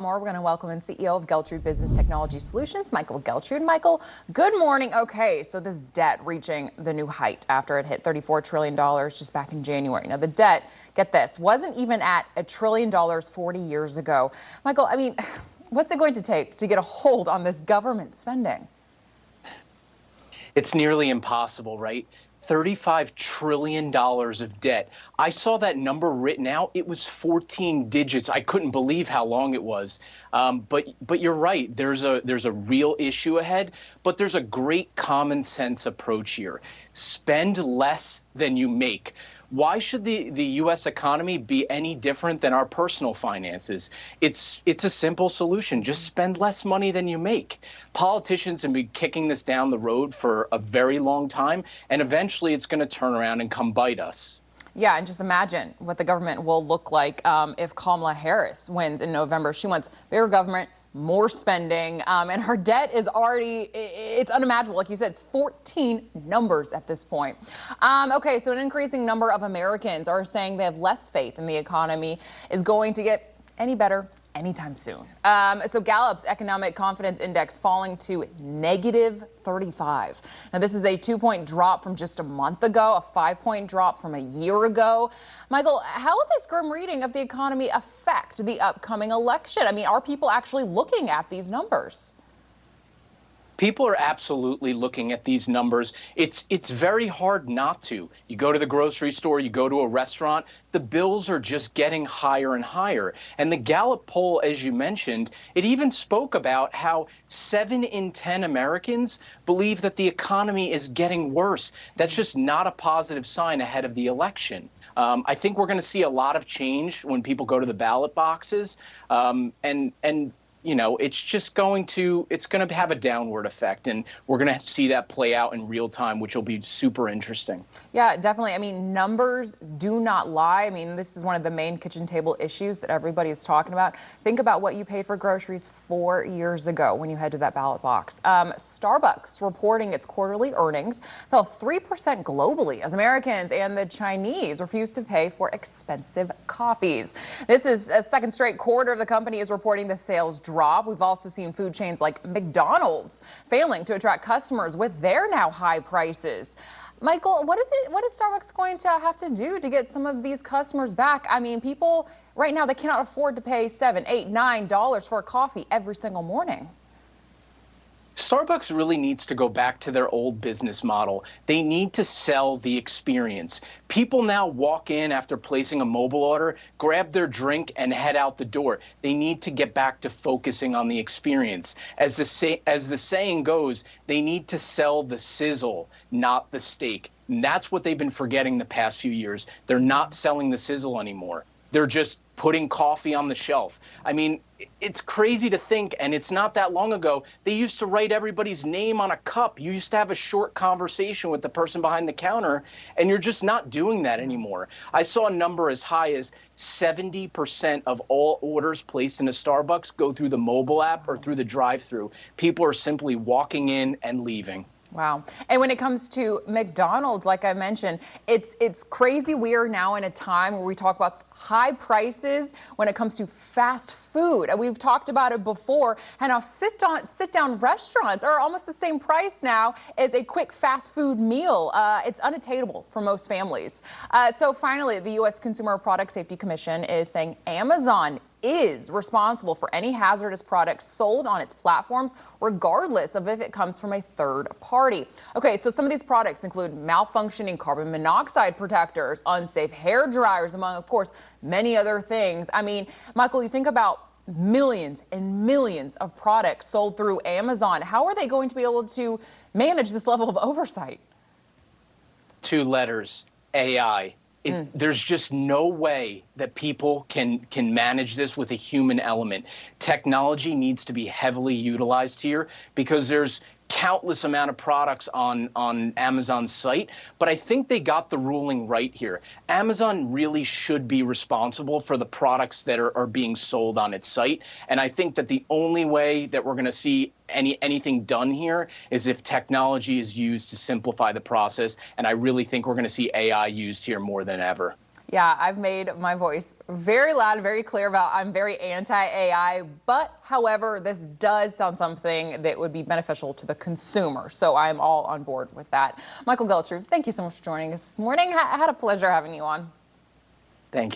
More. We're going to welcome in CEO of Geltrude Business Technology Solutions, Michael Geltrude. Michael, good morning. Okay, so this debt reaching the new height after it hit $34 trillion just back in January. Now, the debt, get this, wasn't even at $1 trillion 40 years ago. Michael, I mean, what's it going to take to get a hold on this government spending? It's nearly impossible, right? $35 trillion of debt. I saw that number written out. It was 14 digits. I couldn't believe how long it was. But you're right. There's a real issue ahead, but there's a great common sense approach here. Spend less than you make. Why should the U.S. economy be any different than our personal finances? It's a simple solution. Just spend less money than you make. Politicians have been kicking this down the road for a very long time, and eventually it's going to turn around and come bite us. Yeah, and just imagine what the government will look like if Kamala Harris wins in November. She wants bigger government, more spending, and her debt is already, it's unimaginable. Like you said, it's 14 numbers at this point. Okay, so an increasing number of Americans are saying they have less faith in the economy is going to get any better anytime soon. So Gallup's economic confidence index falling to -35. Now, this is a 2-point drop from just a month ago, a 5-point drop from a year ago. Michael, how will this grim reading of the economy affect the upcoming election? I mean, are people actually looking at these numbers? People are absolutely looking at these numbers. It's very hard not to. You go to the grocery store, you go to a restaurant, the bills are just getting higher and higher. And the Gallup poll, as you mentioned, it even spoke about how 7 in 10 Americans believe that the economy is getting worse. That's just not a positive sign ahead of the election. I think we're going to see a lot of change when people go to the ballot boxes, and you know, it's going to have a downward effect, and we're going to see that play out in real time, which will be super interesting. Yeah, definitely. I mean, numbers do not lie. I mean, this is one of the main kitchen table issues that everybody is talking about. Think about what you paid for groceries 4 years ago when you head to that ballot box. Starbucks reporting its quarterly earnings fell 3% globally as Americans and the Chinese refused to pay for expensive coffees. This is a second straight quarter the company is reporting the sales drop. We've also seen food chains like McDonald's failing to attract customers with their now high prices. Michael, what is Starbucks going to have to do to get some of these customers back? I mean, people right now, they cannot afford to pay $7, $8, $9 for a coffee every single morning. Starbucks really needs to go back to their old business model. They need to sell the experience. People now walk in after placing a mobile order, grab their drink, and head out the door. They need to get back to focusing on the experience. As the saying goes, they need to sell the sizzle, not the steak. And that's what they've been forgetting the past few years. They're not selling the sizzle anymore. They're just putting coffee on the shelf. I mean, it's crazy to think, and it's not that long ago, they used to write everybody's name on a cup. You used to have a short conversation with the person behind the counter, and you're just not doing that anymore. I saw a number as high as 70% of all orders placed in a Starbucks go through the mobile app or through the drive-thru. People are simply walking in and leaving. Wow. And when it comes to McDonald's, like I mentioned, it's crazy. We are now in a time where we talk about high prices when it comes to fast food. And we've talked about it before, and now sit-down restaurants are almost the same price now as a quick fast food meal. It's unattainable for most families. So finally, the U.S. Consumer Product Safety Commission is saying Amazon is responsible for any hazardous products sold on its platforms, regardless of if it comes from a third party. Okay, so some of these products include malfunctioning carbon monoxide protectors, unsafe hair dryers, among, of course, many other things. I mean, Michael, you think about millions and millions of products sold through Amazon. How are they going to be able to manage this level of oversight? 2 letters, AI. There's just no way that people can manage this with a human element. Technology needs to be heavily utilized here because there's countless amount of products on Amazon's site, but I think they got the ruling right here. Amazon really should be responsible for the products that are being sold on its site, and I think that the only way that we're going to see anything done here is if technology is used to simplify the process, and I really think we're going to see AI used here more than ever. Yeah, I've made my voice very loud, very clear about I'm very anti-AI, but however, this does sound something that would be beneficial to the consumer. So I'm all on board with that. Michael Geltrude, thank you so much for joining us this morning. I had a pleasure having you on. Thank you.